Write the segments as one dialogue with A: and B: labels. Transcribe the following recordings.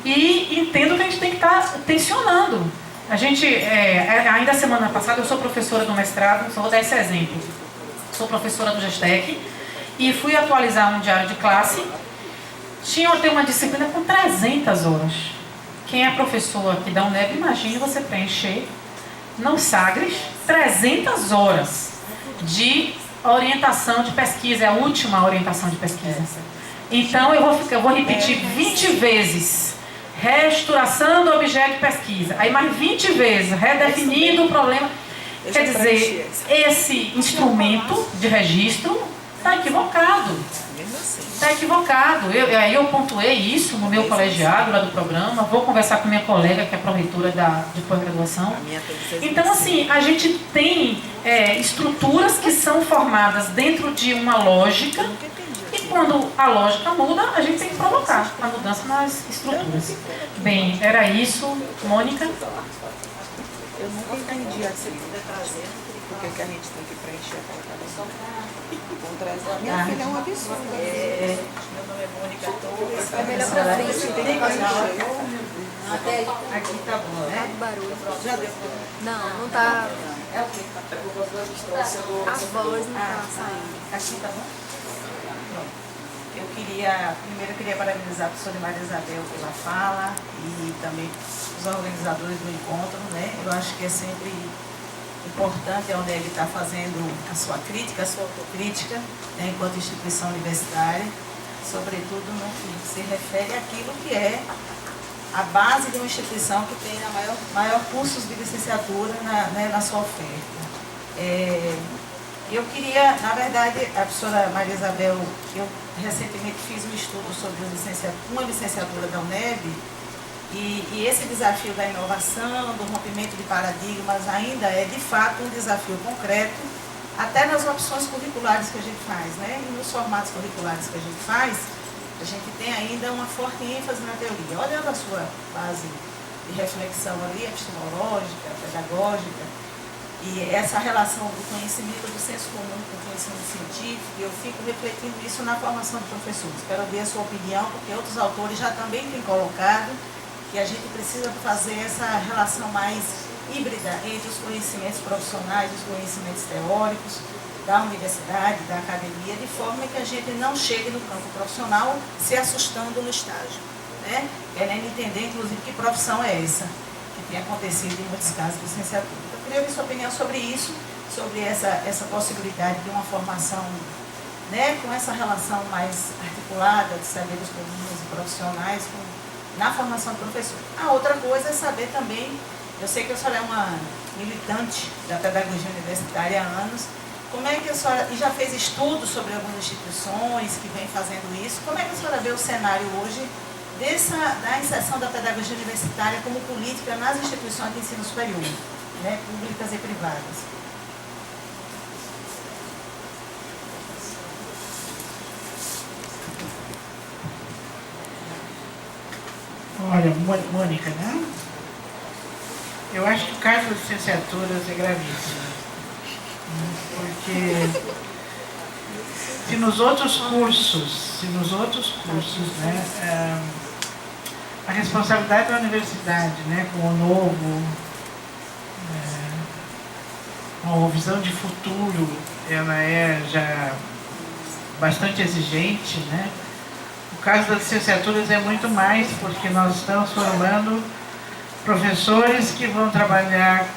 A: E entendo que a gente tem que estar tensionando. A gente, ainda semana passada, eu sou professora do mestrado, só vou dar esse exemplo. Sou professora do Gestec e fui atualizar um diário de classe. Tinha até uma disciplina com 300 horas. Quem é professor aqui da UNEB, imagine você preencher, não Sagres, 300 horas de orientação de pesquisa, é a última orientação de pesquisa. Então eu vou repetir 20 vezes. Reestruturação do objeto de pesquisa. Aí mais 20 vezes, redefinindo o problema. Quer dizer, esse instrumento de registro está equivocado. Está equivocado. Eu pontuei isso no meu colegiado lá do programa. Vou conversar com minha colega, que é proreitora de pós-graduação. Então, assim, a gente tem estruturas que são formadas dentro de uma lógica. E quando a lógica muda, a gente tem que provocar a mudança nas estruturas. Bem, era isso. Mônica?
B: Eu nunca entendi, se puder trazer, porque que a gente tem que preencher a colocação. Vamos trazer. Minha filha é um absurdo. Meu nome é Mônica Torres. É melhor pra frente, tem que preencher.
A: Aqui tá bom, né?
C: Tá barulho.
B: Já deu.
C: Não tá.
A: É o quê?
C: A voz não tá saindo.
A: Aqui tá bom?
B: Primeiro eu queria parabenizar a professora Maria Isabel pela fala e também os organizadores do encontro, né? Eu acho que é sempre importante a UNEB estar fazendo a sua crítica, a sua autocrítica, né, enquanto instituição universitária, sobretudo no que se refere àquilo que é a base de uma instituição que tem a maior cursos de licenciatura na sua oferta. Eu queria, na verdade, a professora Maria Isabel, eu recentemente fiz um estudo sobre uma licenciatura da UNEB, e esse desafio da inovação, do rompimento de paradigmas, ainda é, de fato, um desafio concreto, até nas opções curriculares que a gente faz, né? E nos formatos curriculares que a gente faz, a gente tem ainda uma forte ênfase na teoria. Olhando a sua base de reflexão ali, epistemológica, pedagógica, e essa relação do conhecimento do senso comum com o conhecimento científico, eu fico refletindo isso na formação de professores. Quero ver a sua opinião, porque outros autores já também têm colocado que a gente precisa fazer essa relação mais híbrida entre os conhecimentos profissionais e os conhecimentos teóricos da universidade, da academia, de forma que a gente não chegue no campo profissional se assustando no estágio, né? Querendo entender, inclusive, que profissão é essa, que tem acontecido em muitos casos de licenciatura. Eu queria ver sua opinião sobre isso, sobre essa possibilidade de uma formação, né, com essa relação mais articulada de saberes comuns e profissionais na formação do professor. A outra coisa é saber também, eu sei que a senhora é uma militante da pedagogia universitária há anos, como é que a senhora, e já fez estudos sobre algumas instituições que vêm fazendo isso, como é que a senhora vê o cenário hoje da inserção da pedagogia universitária como política nas instituições de ensino superior, né, públicas e privadas?
D: Olha, Mônica, né? Eu acho que o caso das licenciaturas é gravíssimo. Porque se nos outros cursos, né, a responsabilidade da universidade, né, com o novo, uma visão de futuro, ela é já bastante exigente, né? O caso das licenciaturas é muito mais, porque nós estamos formando professores que vão trabalhar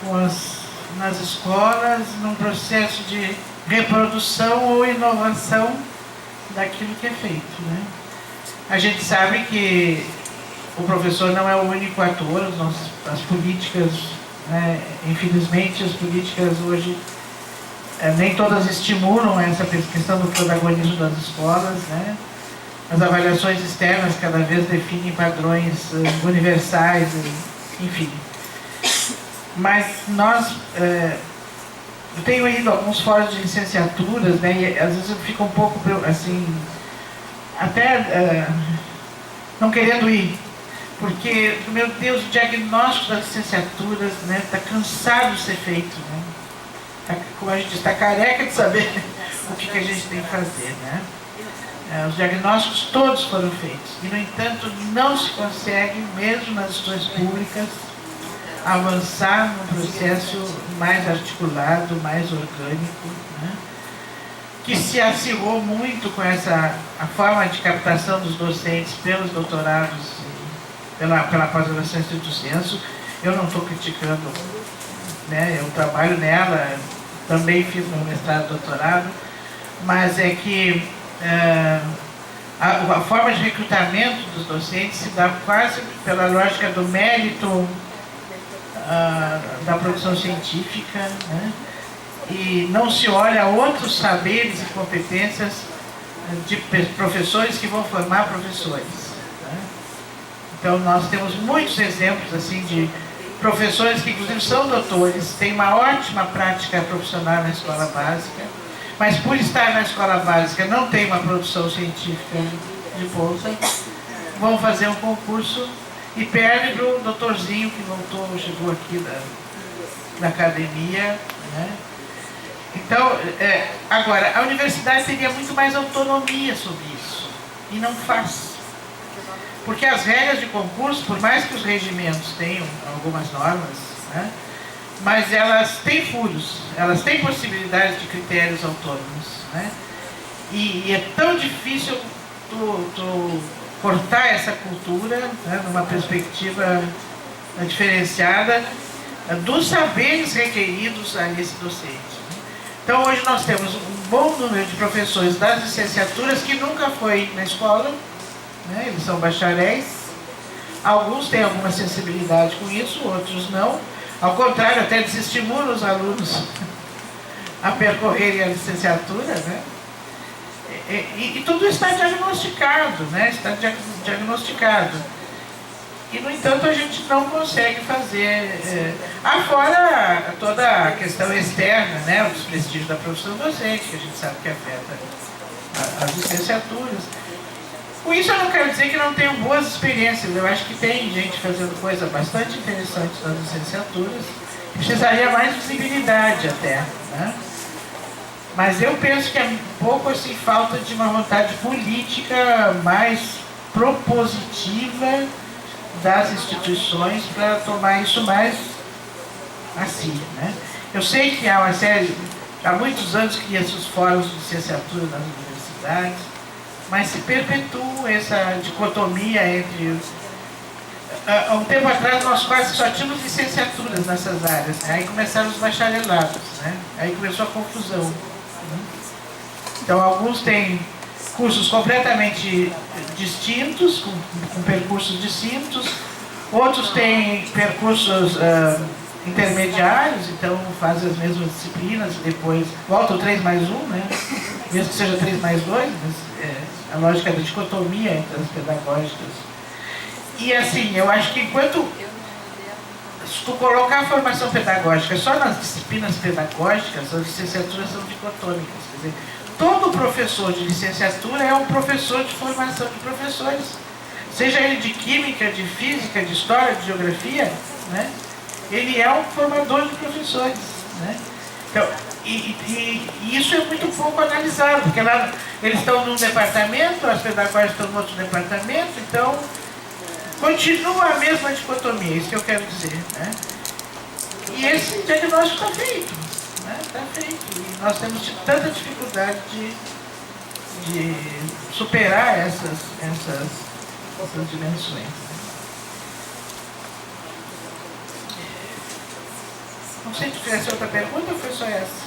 D: nas escolas num processo de reprodução ou inovação daquilo que é feito, né? A gente sabe que o professor não é o único ator, as políticas, né, infelizmente as políticas hoje nem todas estimulam essa questão do protagonismo das escolas, né? As avaliações externas cada vez definem padrões universais, enfim. Mas eu tenho ido a alguns fóruns de licenciaturas, né, e às vezes eu fico um pouco, assim, até não querendo ir, porque, meu Deus, o diagnóstico das licenciaturas, né, está cansado de ser feito, né? Como a gente diz, está careca de saber o que a gente tem que fazer, né? Os diagnósticos todos foram feitos e, no entanto, não se consegue, mesmo nas instituições públicas, avançar num processo mais articulado, mais orgânico, né? Que se acirrou muito com a forma de captação dos docentes pelos doutorados e pela pós-graduação estricto sensu. Eu não estou criticando, né? Eu trabalho nela, também fiz meu mestrado e doutorado, mas é que a forma de recrutamento dos docentes se dá quase pela lógica do mérito da produção científica, né? E não se olha outros saberes e competências de professores que vão formar professores, né? Então nós temos muitos exemplos assim de professores que inclusive são doutores, têm uma ótima prática profissional na escola básica, mas por estar na escola básica não tem uma produção científica de bolsa, vão fazer um concurso e perde para o doutorzinho que voltou, chegou aqui da academia, né? Então, agora, a universidade teria muito mais autonomia sobre isso, e não faz. Porque as regras de concurso, por mais que os regimentos tenham algumas normas, né, mas elas têm furos, elas têm possibilidades de critérios autônomos, né? E é tão difícil tu cortar essa cultura, né, numa perspectiva diferenciada dos saberes requeridos a esse docente. Então hoje nós temos um bom número de professores das licenciaturas que nunca foi na escola, né? Eles são bacharéis, alguns têm alguma sensibilidade com isso, outros não, ao contrário, até desestimulam os alunos a percorrerem a licenciatura, né? E tudo está diagnosticado, né? Está diagnosticado. E, no entanto, a gente não consegue fazer, afora toda a questão externa, né, o desprestígio da profissão docente, que a gente sabe que afeta as licenciaturas. Com isso eu não quero dizer que não tenham boas experiências, eu acho que tem gente fazendo coisa bastante interessante nas licenciaturas, precisaria mais visibilidade até, né? Mas eu penso que é um pouco assim, falta de uma vontade política mais propositiva das instituições para tomar isso mais assim, né? Eu sei que há uma série, há muitos anos cria-se os fóruns de licenciatura nas universidades, mas se perpetua essa dicotomia entre há um tempo atrás nós quase só tínhamos licenciaturas nessas áreas, né? Aí começaram os bacharelados, né? Aí começou a confusão, né? Então alguns têm cursos completamente distintos, com percursos distintos, outros têm percursos intermediários, então fazem as mesmas disciplinas e depois voltam 3+1, né? Mesmo que seja 3+2, mas a lógica da dicotomia entre as pedagógicas. E assim, eu acho que enquanto se tu colocar a formação pedagógica só nas disciplinas pedagógicas, as licenciaturas são dicotômicas, quer dizer, todo professor de licenciatura é um professor de formação de professores, seja ele de química, de física, de história, de geografia, né? Ele é um formador de professores, né? Então, e isso é muito pouco analisado, porque lá eles estão num departamento, as pedagógicas estão no outro departamento, então continua a mesma dicotomia, isso que eu quero dizer, né? E esse diagnóstico está feito, né? Está feito. E nós temos tido tanta dificuldade de superar essas dimensões. Não sei se tivesse outra pergunta ou foi só essa?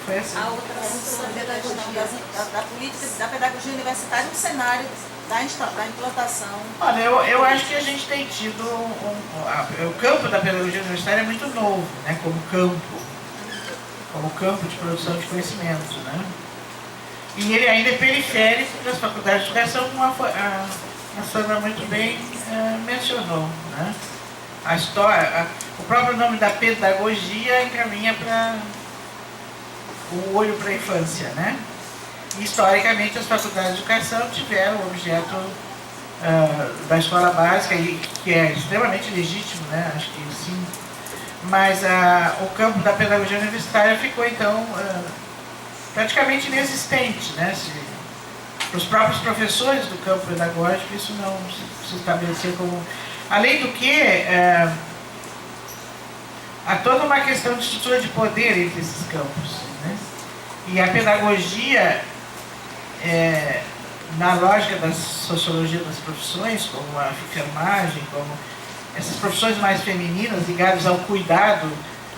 D: Foi essa?
B: A outra pergunta da política da pedagogia universitária no cenário da implantação.
D: Olha, eu acho que a gente tem tido o campo da pedagogia universitária é muito novo, né, como campo de produção de conhecimento, né? E ele ainda é periférico das faculdades de educação, como a Sandra muito bem mencionou, né? A história, o próprio nome da pedagogia encaminha para o olho para a infância, né? E, historicamente, as faculdades de educação tiveram o objeto da escola básica, que é extremamente legítimo, né? Acho que sim. Mas o campo da pedagogia universitária ficou, então, praticamente inexistente, né? Para os próprios professores do campo pedagógico, isso não se estabelecer como... Além do que, há toda uma questão de estrutura de poder entre esses campos, né? E a pedagogia, na lógica da sociologia das profissões, como a enfermagem, como essas profissões mais femininas ligadas ao cuidado,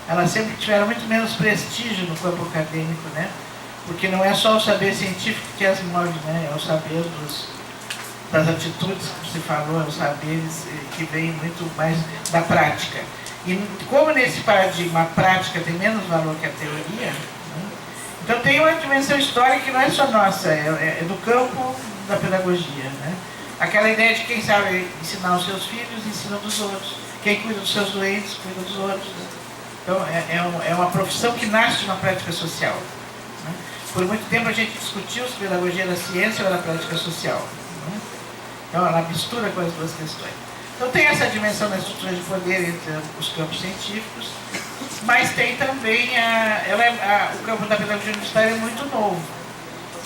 D: elas sempre tiveram muito menos prestígio no campo acadêmico, né? Porque não é só o saber científico que as move, né? É o saber das atitudes que se falou, é os saberes que vêm muito mais da prática. E como nesse paradigma a prática tem menos valor que a teoria, né? Então tem uma dimensão histórica que não é só nossa, é do campo da pedagogia, né? Aquela ideia de quem sabe ensinar os seus filhos, ensina dos outros. Quem cuida dos seus doentes, cuida dos outros. Né? Então é uma profissão que nasce de uma prática social. Né? Por muito tempo a gente discutiu se pedagogia era ciência ou era prática social. Né? Então ela mistura com as duas questões. Então tem essa dimensão da estrutura de poder entre os campos científicos, mas tem também o campo da pedagogia universitária é muito novo.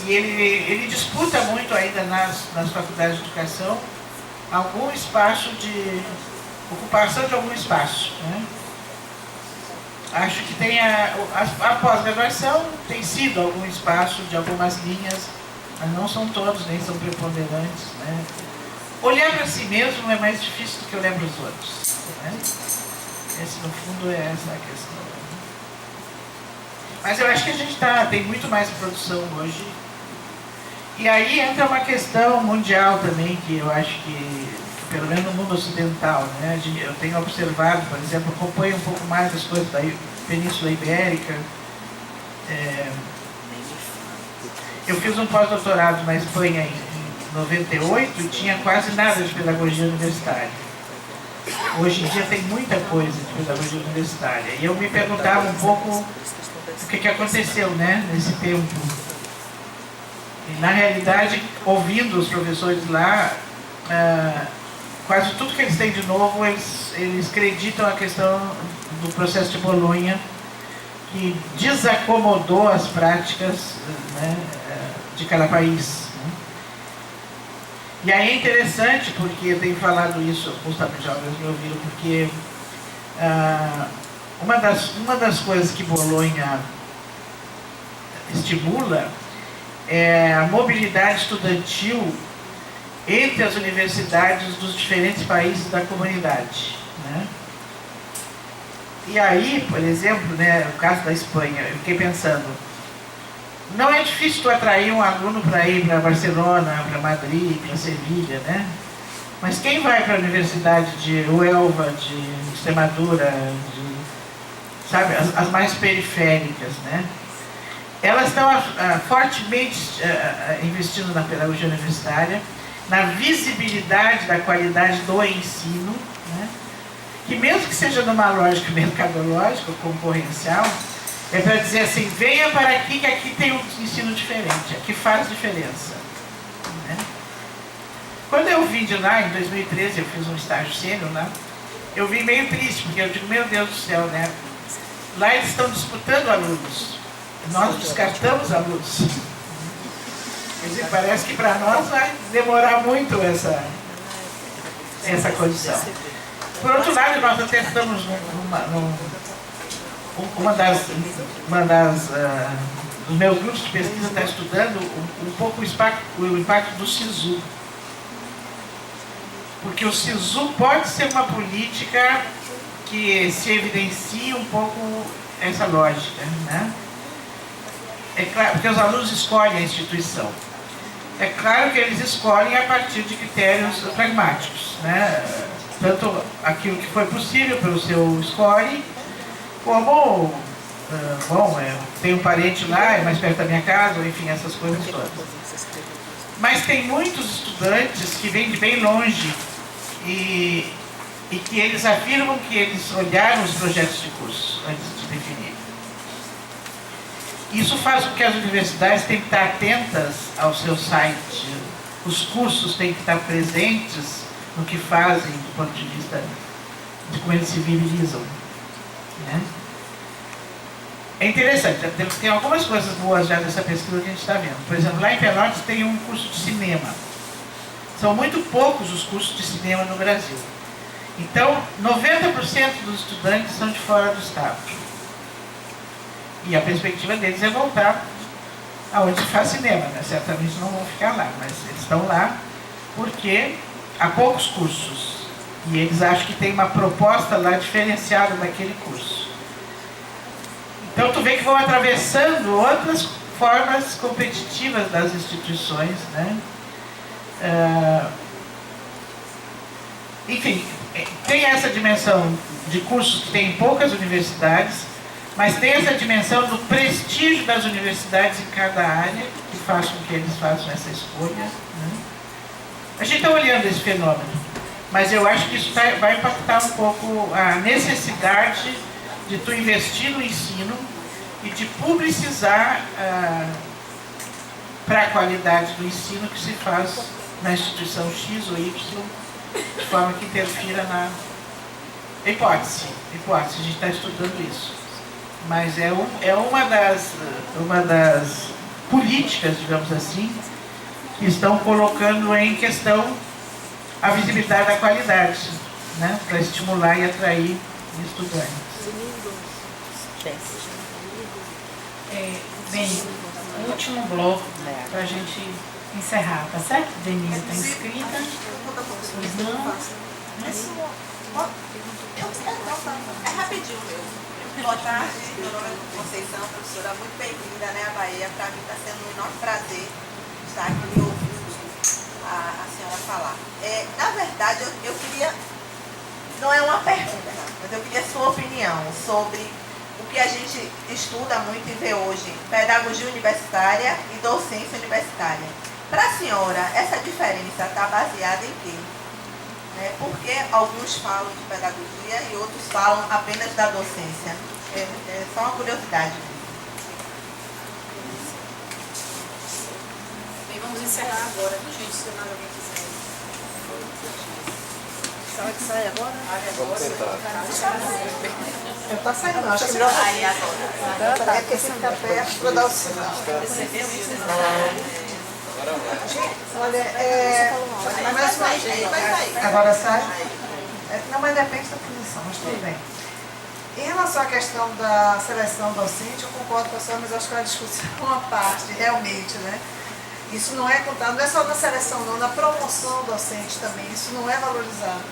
D: E ele disputa muito ainda nas faculdades de educação algum espaço de ocupação de algum espaço, né? Acho que tem a pós-graduação tem sido algum espaço de algumas linhas, mas não são todos, nem são preponderantes, né? Olhar para si mesmo é mais difícil do que olhar para os outros, né? Esse, no fundo, é essa a questão. Né? Mas eu acho que a gente tem muito mais produção hoje. E aí entra uma questão mundial também, que eu acho que pelo menos no mundo ocidental, né? Eu tenho observado, por exemplo, acompanho um pouco mais as coisas da Península Ibérica. Eu fiz um pós-doutorado na Espanha em 98 e tinha quase nada de pedagogia universitária. Hoje em dia tem muita coisa de pedagogia universitária. E eu me perguntava um pouco o que aconteceu, né, nesse tempo. E, na realidade, ouvindo os professores lá, quase tudo que eles têm de novo, eles acreditam a questão do processo de Bolonha, que desacomodou as práticas, né, de cada país. Né? E aí é interessante, porque eu tenho falado isso, justamente já me ouviram, porque uma das coisas que Bolonha estimula é a mobilidade estudantil entre as universidades dos diferentes países da comunidade. Né? E aí, por exemplo, né, no caso da Espanha, eu fiquei pensando, não é difícil tu atrair um aluno para ir para Barcelona, para Madrid, para Sevilha, né? Mas quem vai para a Universidade de Huelva, de Extremadura, sabe, as mais periféricas, né? Elas estão fortemente investindo na pedagogia universitária, na visibilidade da qualidade do ensino, né? Que mesmo que seja numa lógica mercadológica, concorrencial, é para dizer assim, venha para aqui que aqui tem um ensino diferente, aqui faz diferença. Né? Quando eu vim de lá, em 2013, eu fiz um estágio sênior lá, eu vim meio triste, porque eu digo, meu Deus do céu, né? Lá eles estão disputando alunos, nós descartamos alunos. Quer dizer, parece que para nós vai demorar muito essa condição. Por outro lado, nós até estamos os meus grupos de pesquisa está estudando um pouco o impacto do SISU. Porque o SISU pode ser uma política que se evidencia um pouco essa lógica, né? É claro, porque os alunos escolhem a instituição. É claro que eles escolhem a partir de critérios pragmáticos, né? Tanto aquilo que foi possível pelo seu score, como, tem um parente lá, é mais perto da minha casa, enfim, essas coisas todas. Mas tem muitos estudantes que vêm de bem longe e que eles afirmam que eles olharam os projetos de curso antes de definir. Isso faz com que as universidades tenham que estar atentas ao seu site, os cursos têm que estar presentes no que fazem do ponto de vista de como eles se viabilizam. Né? é interessante, tem algumas coisas boas já dessa pesquisa que a gente está vendo. Por exemplo, lá em Pelotas tem um curso de cinema. São muito poucos os cursos de cinema no Brasil. Então, 90% dos estudantes são de fora do estado. E a perspectiva deles é voltar aonde se faz cinema, né? Certamente não vão ficar lá, mas eles estão lá porque há poucos cursos. E eles acham que tem uma proposta lá diferenciada daquele curso. Então, tu vê que vão atravessando outras formas competitivas das instituições, né? Enfim, tem essa dimensão de cursos que tem em poucas universidades, mas tem essa dimensão do prestígio das universidades em cada área, que faz com que eles façam essa escolha, né? A gente está olhando esse fenômeno, mas eu acho que isso vai impactar um pouco a necessidade de tu investir no ensino e de publicizar para a qualidade do ensino que se faz na instituição X ou Y, de forma que interfira na hipótese. A gente está estudando isso. Mas é uma das políticas, digamos assim, que estão colocando em questão a visibilidade da qualidade, né? Para estimular e atrair estudantes.
A: Bem, o último bloco para a gente encerrar, tá certo? Denise está inscrita. Pois não.
E: É rapidinho mesmo. Boa tarde, meu nome é Conceição, professora, muito bem-vinda, né, à Bahia. Para mim está sendo um enorme prazer estar aqui ouvindo a senhora falar. Na verdade, eu queria, não é uma pergunta, mas eu queria a sua opinião sobre o que a gente estuda muito e vê hoje, pedagogia universitária e docência universitária. Para a senhora, essa diferença está baseada em quê? Porque alguns falam de pedagogia e outros falam apenas da docência. É só uma curiosidade.
C: Bem, vamos encerrar agora, viu, gente? Se mais alguém quiser. Será que sai agora?
F: Vamos tentar.
B: Eu estou saindo, acho que é melhor sair agora. É porque fica perto para dar o sinal. Olha, mas vai sair. Agora sai? Não, mas depende da posição, mas tudo bem. Em relação à questão da seleção docente, eu concordo com a senhora, mas acho que é uma discussão à parte, realmente, né? Isso não é contado, não é só na seleção, não, na promoção docente também, isso não é valorizado.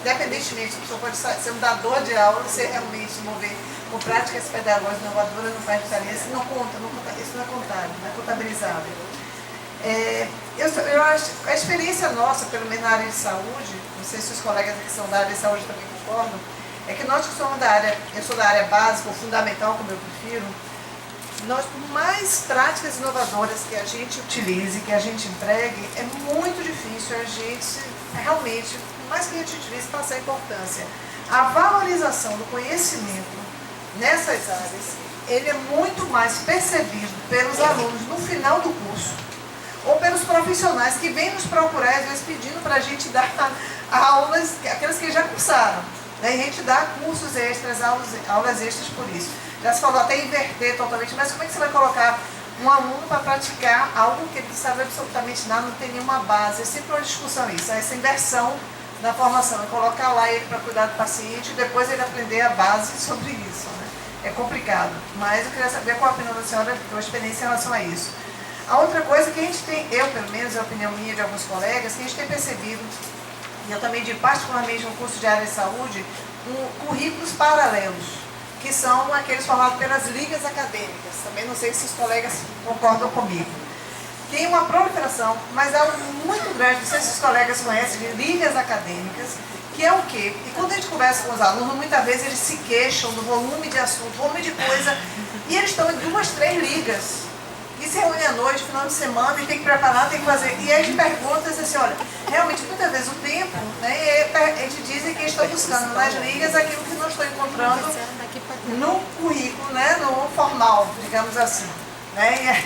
B: Independentemente, a pessoa pode ser um dador de aula, se realmente se mover com práticas pedagógicas inovadoras, não faz diferença, isso não conta, isso não é contado, não é contabilizado. Eu acho, a experiência nossa, pelo menos na área de saúde, não sei se os colegas que são da área de saúde também concordam, é que nós que somos da área, eu sou da área básica ou fundamental, como eu prefiro, nós, por mais práticas inovadoras que a gente utilize, que a gente empregue, é muito difícil a gente realmente, por mais que a gente utilize, passar a importância. A valorização do conhecimento nessas áreas, ele é muito mais percebido pelos alunos no final do curso, ou pelos profissionais que vêm nos procurar, às vezes pedindo para a gente dar aulas, aquelas que já cursaram, né? E a gente dá cursos extras, aulas extras por isso. Já se falou até inverter totalmente, mas como é que você vai colocar um aluno para praticar algo que ele não sabe absolutamente nada, não tem nenhuma base? É sempre uma discussão isso, essa inversão da formação, é colocar lá ele para cuidar do paciente e depois ele aprender a base sobre isso, né? É complicado, mas eu queria saber qual a opinião da senhora, a experiência em relação a isso. A outra coisa que a gente tem, eu pelo menos, é a opinião minha de alguns colegas, que a gente tem percebido, e eu também digo particularmente no curso de área de saúde, currículos paralelos, que são aqueles formados pelas ligas acadêmicas. Também não sei se os colegas concordam comigo. Tem uma proliferação, mas é algo muito grande, não sei se os colegas conhecem, de ligas acadêmicas, que é o quê? E quando a gente conversa com os alunos, muitas vezes eles se queixam do volume de assunto, volume de coisa, e eles estão em 2, 3 ligas. E se reúne à noite, final de semana, e tem que preparar, tem que fazer. E aí a gente pergunta assim, olha, realmente muitas vezes o tempo, né, a gente diz que estão buscando nas ligas aquilo que não estão encontrando no currículo, né, no formal, digamos assim. Né,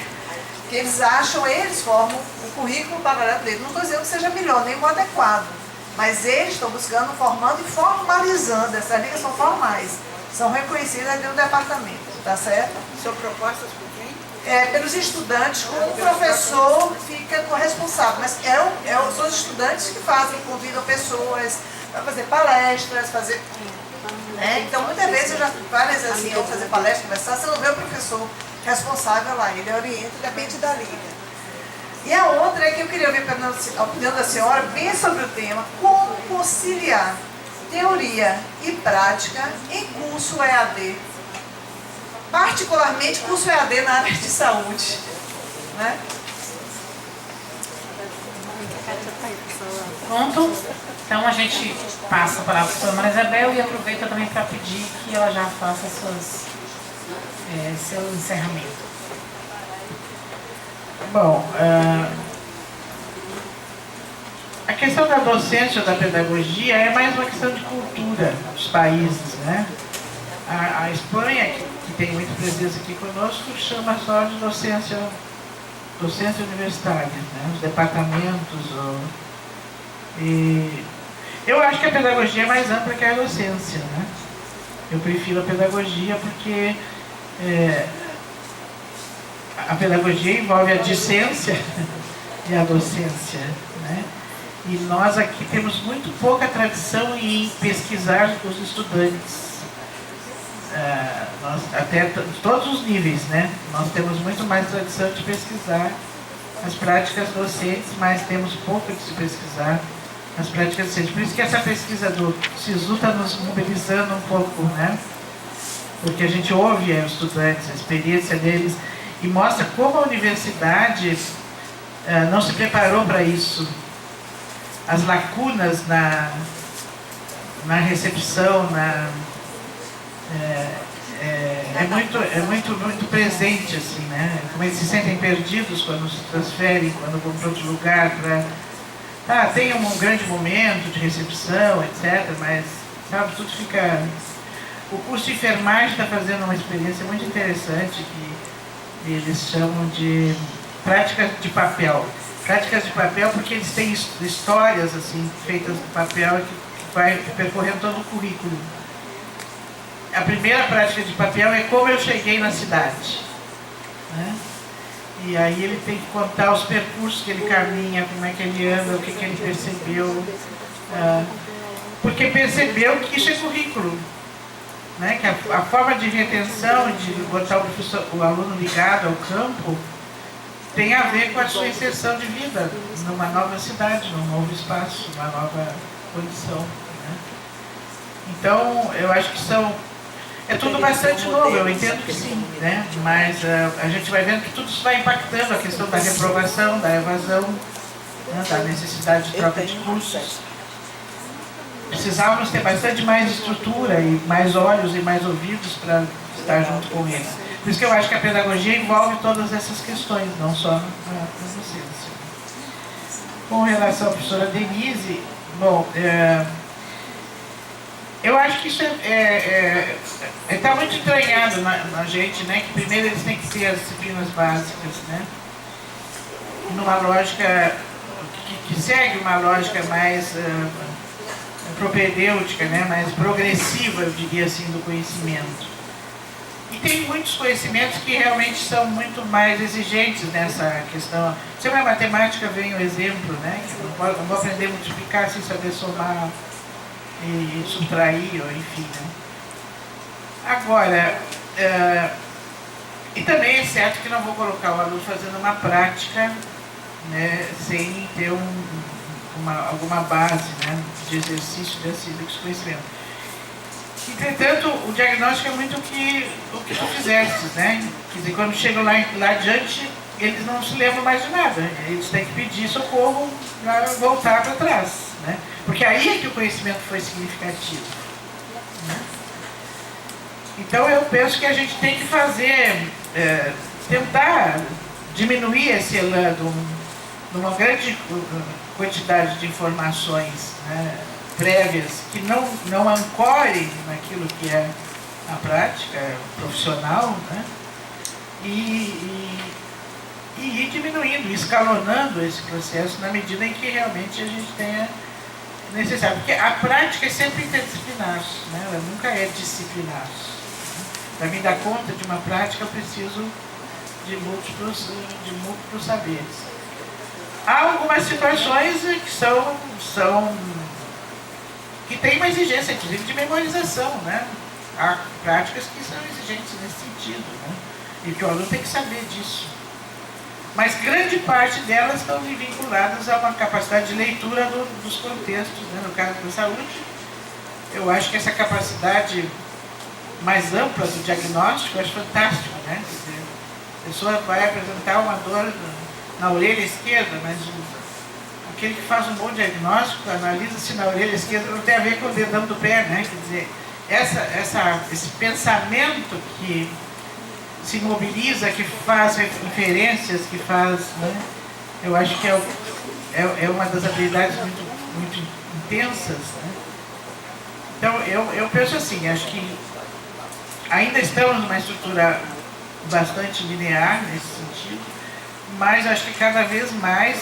B: que eles acham, eles formam o currículo paralelo dele. Não estou dizendo que seja melhor, nem o adequado, mas eles estão buscando, formando e formalizando. Essas ligas são formais, são reconhecidas dentro do departamento. tá certo?
E: São propostas por quem?
B: Pelos estudantes, como o professor fica corresponsável, mas são os estudantes que fazem, convidam pessoas para fazer palestras, fazer... Então, muitas vezes, eu já várias assim, eu vou fazer palestra, conversar, você não vê o professor responsável lá, ele orienta, depende da liga. E a outra é que eu queria ver a opinião da senhora bem sobre o tema, como conciliar teoria e prática em curso EAD. Particularmente curso EAD na área de saúde. Né?
A: Pronto? Então a gente passa para a professora Maria Isabel e aproveita também para pedir que ela já faça seu encerramento.
D: Bom, a questão da docência ou da pedagogia é mais uma questão de cultura dos países, né? A Espanha, que tem muita presença aqui conosco, chama só de docência universitária, né? Os departamentos. E eu acho que a pedagogia é mais ampla que a docência, né? Eu prefiro a pedagogia porque a pedagogia envolve a discência e a docência, né? E nós aqui temos muito pouca tradição em pesquisar os estudantes. Nós, até de todos os níveis, né? Nós temos muito mais tradição de pesquisar as práticas docentes, mas temos pouco de se pesquisar as práticas docentes. Por isso que essa pesquisa do SISU está nos mobilizando um pouco, né? Porque a gente ouve os estudantes, a experiência deles, e mostra como a universidade não se preparou para isso. As lacunas na recepção, muito presente, assim, né? Como eles se sentem perdidos quando se transferem, quando vão para outro lugar, tem um grande momento de recepção, etc., mas, sabe, tudo fica... O curso de enfermagem está fazendo uma experiência muito interessante que eles chamam de práticas de papel. Práticas de papel porque eles têm histórias, assim, feitas de papel que vai percorrendo todo o currículo. A primeira prática de papel é como eu cheguei na cidade, né? E aí ele tem que contar os percursos que ele caminha, como é que ele anda, o que ele percebeu, porque percebeu que isso é currículo, né? Que a forma de retenção, de botar o aluno ligado ao campo, tem a ver com a sua inserção de vida numa nova cidade, num novo espaço, numa nova condição, né? Então, eu acho que é tudo bastante novo, eu entendo que sim, né? Mas a gente vai vendo que tudo isso vai impactando a questão da reprovação, da evasão, né? Da necessidade de troca de cursos. Precisávamos ter bastante mais estrutura e mais olhos e mais ouvidos para estar junto com eles. Por isso que eu acho que a pedagogia envolve todas essas questões, não só a docência. Com relação à professora Denise, bom, eu acho que isso está muito entranhado na gente, né? Que primeiro eles têm que ter as disciplinas básicas, né? Numa lógica que segue uma lógica mais propedêutica, né? Mais progressiva, eu diria assim, do conhecimento. E tem muitos conhecimentos que realmente são muito mais exigentes nessa questão. Sempre a matemática vem o exemplo, né? Que eu não vou aprender a multiplicar sem saber somar e subtrair, ou enfim, né? Agora, e também é certo que não vou colocar o aluno fazendo uma prática, né, sem ter alguma base, né, de exercício desse conhecimento. Entretanto, o diagnóstico é muito o que tu fizeste, né? Quer dizer, quando chegam lá adiante, eles não se lembram mais de nada. Eles têm que pedir socorro para voltar para trás, né? Porque aí é que o conhecimento foi significativo, né? Então eu penso que a gente tem que fazer, tentar diminuir esse elan numa grande quantidade de informações, né, prévias, que não ancorem naquilo que é a prática profissional, né, e ir diminuindo, escalonando esse processo na medida em que realmente a gente tenha necessário. Porque a prática é sempre interdisciplinar, né? Ela nunca é disciplinar. Para me dar conta de uma prática, eu preciso de múltiplos saberes. Há algumas situações que têm uma exigência, inclusive, de memorização, né? Há práticas que são exigentes nesse sentido, né? E que o aluno tem que saber disso. Mas grande parte delas estão vinculadas a uma capacidade de leitura dos contextos, né? No caso da saúde, eu acho que essa capacidade mais ampla do diagnóstico, eu acho fantástico, né? Quer dizer, a pessoa vai apresentar uma dor na orelha esquerda, mas aquele que faz um bom diagnóstico analisa se na orelha esquerda não tem a ver com o dedão do pé, né? Quer dizer, esse pensamento que se mobiliza, que faz inferências, que faz, né? Eu acho que é uma das habilidades muito intensas, né? Então, eu penso assim, acho que ainda estamos numa estrutura bastante linear nesse sentido, mas acho que cada vez mais,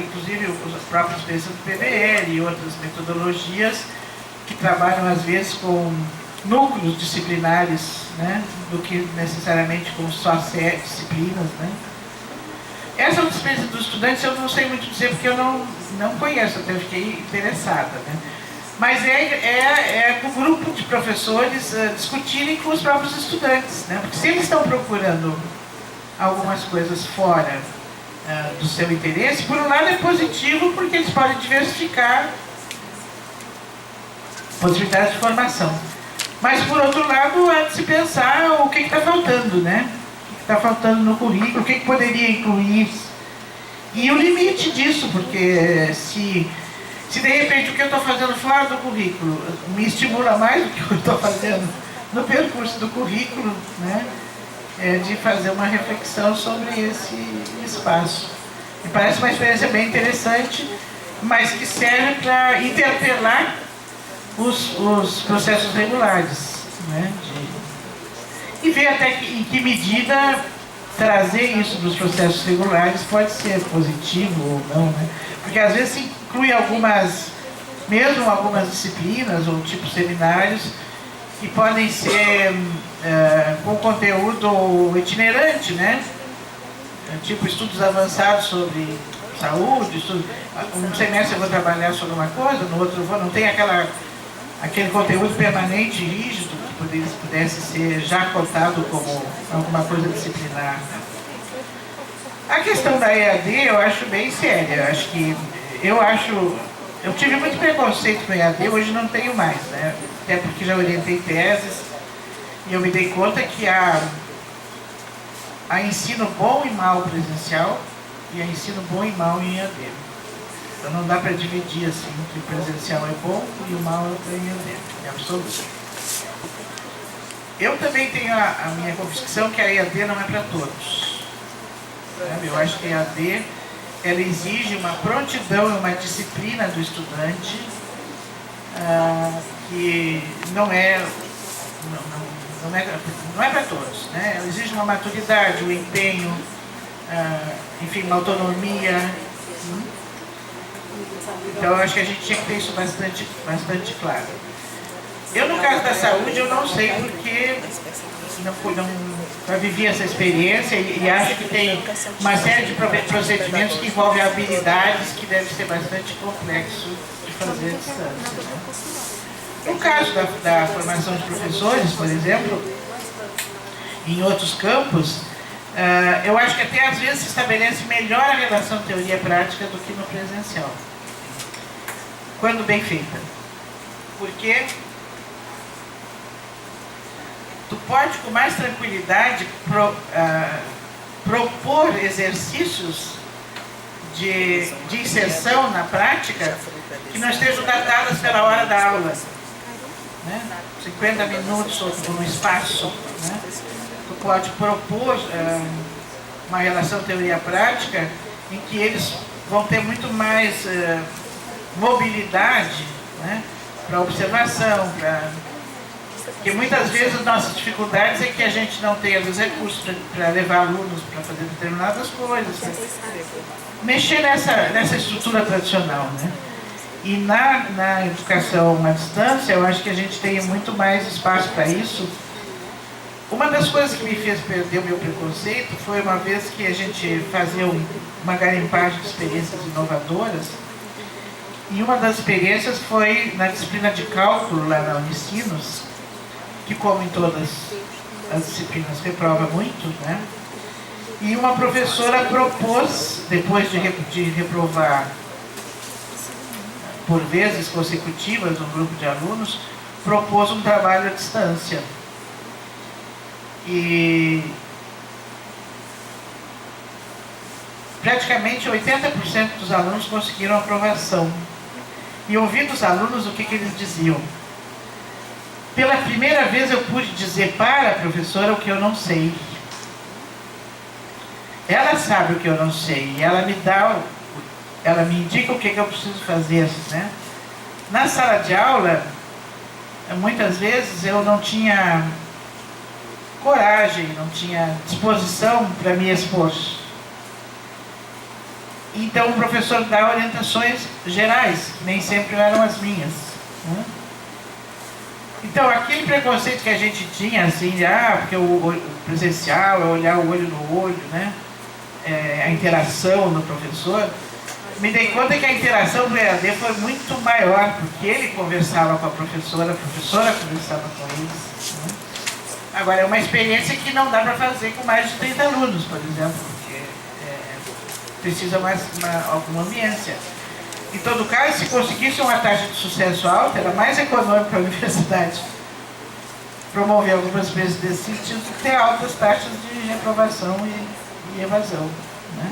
D: inclusive os próprios experiências do PBL e outras metodologias que trabalham às vezes com núcleos disciplinares, né, do que necessariamente com só disciplinas, né. Essa experiência dos estudantes eu não sei muito dizer porque eu não conheço, até fiquei interessada, né. Mas é o grupo de professores discutirem com os próprios estudantes, né? Porque se eles estão procurando algumas coisas fora do seu interesse, por um lado é positivo porque eles podem diversificar possibilidades de formação. Mas por outro lado, há de se pensar o que está faltando, né? O que está faltando no currículo, o que poderia incluir. E o limite disso, porque se de repente o que eu estou fazendo fora do currículo me estimula mais do que eu estou fazendo no percurso do currículo, né, de fazer uma reflexão sobre esse espaço. Me parece uma experiência bem interessante, mas que serve para interpelar os processos regulares, né, e ver até em que medida trazer isso dos processos regulares pode ser positivo ou não, né? Porque às vezes se inclui algumas disciplinas ou tipos seminários que podem ser com conteúdo itinerante, né? Tipo estudos avançados sobre saúde, um semestre eu vou trabalhar sobre uma coisa, no outro eu vou, não tem aquele conteúdo permanente, rígido, que pudesse ser já cotado como alguma coisa disciplinar. A questão da EAD eu acho bem séria. Eu tive muito preconceito com EAD, hoje não tenho mais, né? Até porque já orientei teses e eu me dei conta que há ensino bom e mal presencial e há ensino bom e mal em EAD. Então não dá para dividir assim, que o presencial é bom e o mal é em EAD, é absoluto. Eu também tenho a minha convicção que a EAD não é para todos. Eu acho que a EAD ela exige uma prontidão e uma disciplina do estudante que não é para todos, né? Ela exige uma maturidade, um empenho, enfim, uma autonomia. Então eu acho que a gente tinha que ter isso bastante claro. Eu, no caso da saúde, eu não sei porque não vivi essa experiência e acho que tem uma série de procedimentos que envolvem habilidades que deve ser bastante complexo de fazer à distância, né? No caso da formação de professores, por exemplo, em outros campos, eu acho que até às vezes se estabelece melhor a relação teoria-prática do que no presencial, quando bem feita. Porque tu pode com mais tranquilidade propor exercícios de inserção na prática que não estejam datadas pela hora da aula, né? 50 minutos no espaço, né? Tu pode propor uma relação teoria-prática em que eles vão ter muito mais mobilidade, né? Para observação, porque muitas vezes as nossas dificuldades é que a gente não tem os recursos para levar alunos para fazer determinadas coisas, mexer nessa estrutura tradicional, né? E na educação à distância, eu acho que a gente tem muito mais espaço para isso, Uma das coisas que me fez perder o meu preconceito foi uma vez que a gente fazia uma garimpagem de experiências inovadoras, e uma das experiências foi na disciplina de cálculo lá na Unicinos, que, como em todas as disciplinas, reprova muito, né? E uma professora propôs, depois de reprovar por vezes consecutivas um grupo de alunos, propôs um trabalho à distância. E praticamente 80% dos alunos conseguiram aprovação. E ouvindo os alunos, o que eles diziam? Pela primeira vez eu pude dizer para a professora o que eu não sei. Ela sabe o que eu não sei, e ela me indica o que eu preciso fazer, né? Na sala de aula, muitas vezes eu não tinha coragem, não tinha disposição para me expor. Então o professor dá orientações gerais, que nem sempre eram as minhas, né? Então aquele preconceito que a gente tinha, assim, porque o presencial é olhar o olho no olho, né? A interação no professor, me dei conta que a interação do EAD foi muito maior, porque ele conversava com a professora conversava com eles, né? Agora, é uma experiência que não dá para fazer com mais de 30 alunos, por exemplo, porque precisa alguma ambiência. Em todo caso, se conseguisse uma taxa de sucesso alta, era mais econômico para a universidade promover algumas vezes desse sentido, do que ter altas taxas de reprovação e evasão, né?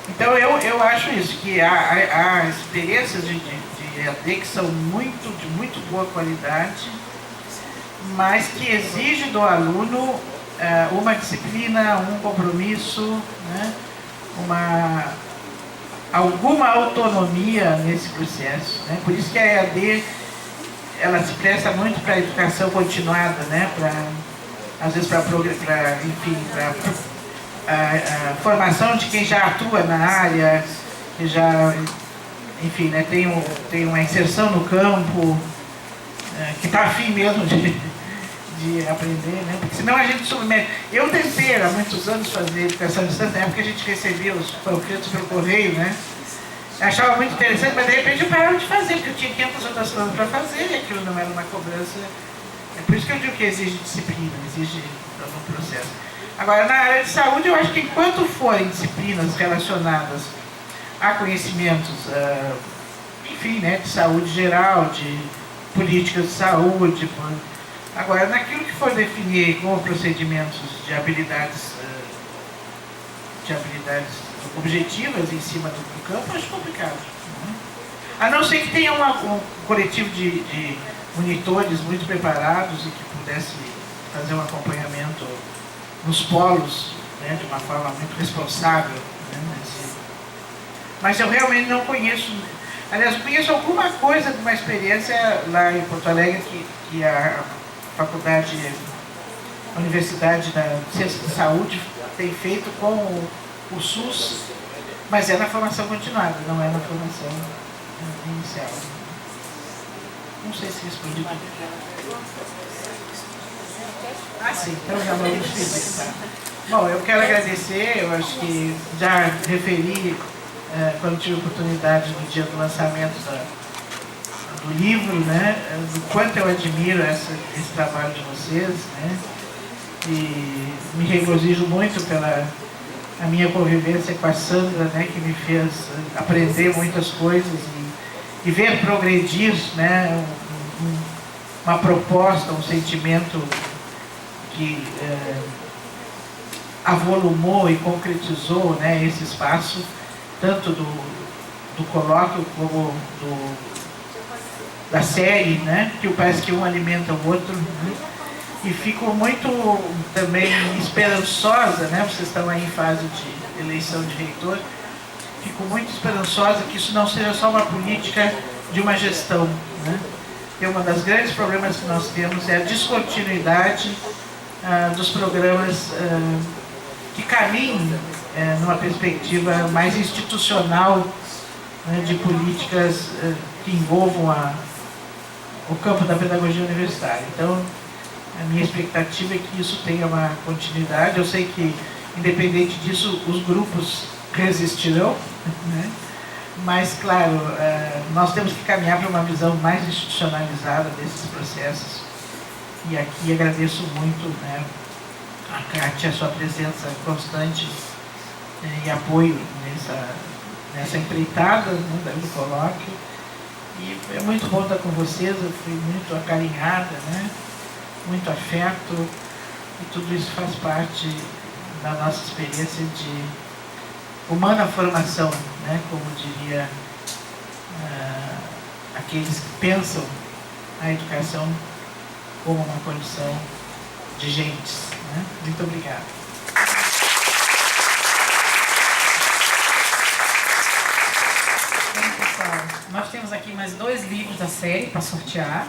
D: Então, eu acho isso, que há experiências de EAD que são de muito boa qualidade, mas que exige do aluno uma disciplina, um compromisso, né? Alguma autonomia nesse processo, né? Por isso que a EAD ela se presta muito para a educação continuada, né? Às vezes para a formação de quem já atua na área, que já, enfim, né, tem uma inserção no campo, que está afim mesmo de aprender, né? Porque senão a gente submete. Eu tentei há muitos anos fazer educação à distância, na época a gente recebia os panfletos pelo correio, né? Eu achava muito interessante, mas de repente eu parava de fazer, porque eu tinha 500 outras coisas para fazer e aquilo não era uma cobrança. É por isso que eu digo que exige disciplina, exige um processo. Agora, na área de saúde, eu acho que enquanto forem disciplinas relacionadas a conhecimentos, enfim, né, de saúde geral, de políticas de saúde, agora, naquilo que for definir como procedimentos de habilidades objetivas em cima do campo, eu acho complicado, né? A não ser que tenha um coletivo de monitores muito preparados e que pudesse fazer um acompanhamento nos polos, né, de uma forma muito responsável, né, mas eu realmente não conheço. Aliás, eu conheço alguma coisa de uma experiência lá em Porto Alegre que a faculdade, a Universidade da Ciência de Saúde tem feito com o SUS, mas é na formação continuada, não é na formação inicial. Não sei se respondi tudo. Sim, então já vamos visitar. Bom, eu quero agradecer, eu acho que já referi, quando tive a oportunidade no dia do lançamento do livro, né, do quanto eu admiro esse trabalho de vocês, né, e me regozijo muito pela a minha convivência com a Sandra, né, que me fez aprender muitas coisas e ver progredir, né, uma proposta, um sentimento que avolumou e concretizou, né, esse espaço, tanto do colóquio como da série, né, que parece que um alimenta o outro, né, e fico muito também esperançosa, né, vocês estão aí em fase de eleição de reitor, fico muito esperançosa que isso não seja só uma política de uma gestão, né, porque um dos grandes problemas que nós temos é a descontinuidade dos programas que caminham numa perspectiva mais institucional, né, de políticas que envolvam o campo da pedagogia universitária. Então, A minha expectativa é que isso tenha uma continuidade. Eu sei que, independente disso, os grupos resistirão, né? Mas, claro, nós temos que caminhar para uma visão mais institucionalizada desses processos. E aqui agradeço muito, né, a Kátia, a sua presença constante e apoio nessa empreitada, né, do colóquio. E é muito bom estar com vocês, eu fui muito acarinhada, né, muito afeto, e tudo isso faz parte da nossa experiência de humana formação, né, como diria aqueles que pensam a educação como uma condição de gentes, né? Muito obrigado.
A: Bem, pessoal, nós temos aqui mais 2 livros da série para sortear.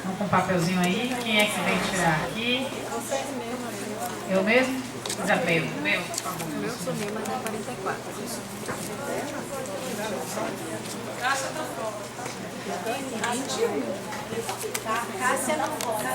A: Vamos com um papelzinho aí. Quem é que vem tirar aqui? Eu mesmo? Isabel, meu, por favor.
C: O meu sumiu, mas é 44.
E: Cássia não volta.